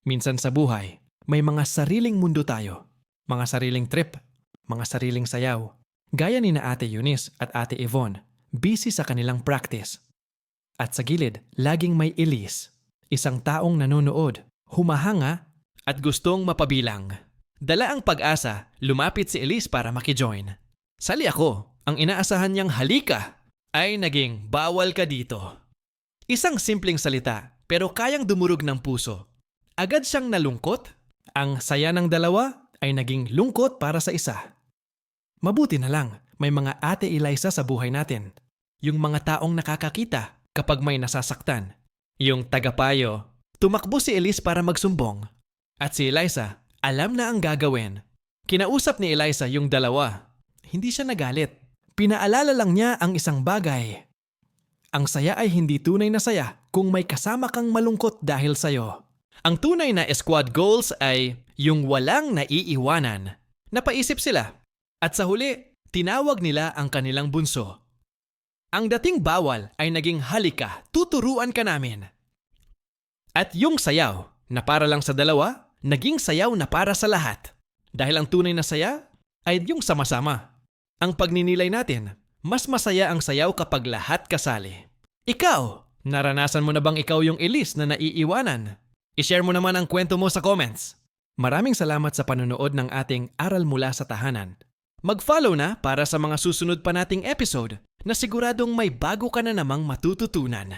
Minsan sa buhay, may mga sariling mundo tayo. Mga sariling trip, mga sariling sayaw. Gaya ni na Ate Eunice at Ate Yvonne, busy sa kanilang practice. At sa gilid, laging may Elise, isang taong nanonood, humahanga at gustong mapabilang. Dala ang pag-asa, lumapit si Elise para makijoin. Sali ako, ang inaasahan niyang halika ay naging bawal ka dito. Isang simpleng salita pero kayang dumurog ng puso. Agad siyang nalungkot. Ang saya ng dalawa ay naging lungkot para sa isa. Mabuti na lang, may mga Ate Eliza sa buhay natin. Yung mga taong nakakakita kapag may nasasaktan. Yung tagapayo, tumakbo si Elise para magsumbong. At si Eliza, alam na ang gagawin. Kinausap ni Eliza yung dalawa. Hindi siya nagalit. Pinaalala lang niya ang isang bagay. Ang saya ay hindi tunay na saya kung may kasama kang malungkot dahil sayo. Ang tunay na squad goals ay yung walang naiiwanan. Napaisip sila. At sa huli, tinawag nila ang kanilang bunso. Ang dating bawal ay naging halika, tuturuan ka namin. At yung sayaw na para lang sa dalawa, naging sayaw na para sa lahat. Dahil ang tunay na saya ay yung sama-sama. Ang pagninilay natin, mas masaya ang sayaw kapag lahat kasali. Ikaw, naranasan mo na bang ikaw yung Elise na naiiwanan? I-share mo naman ang kwento mo sa comments. Maraming salamat sa panonood ng ating Aral Mula sa Tahanan. Mag-follow na para sa mga susunod pa nating episode na siguradong may bago ka na namang matututunan.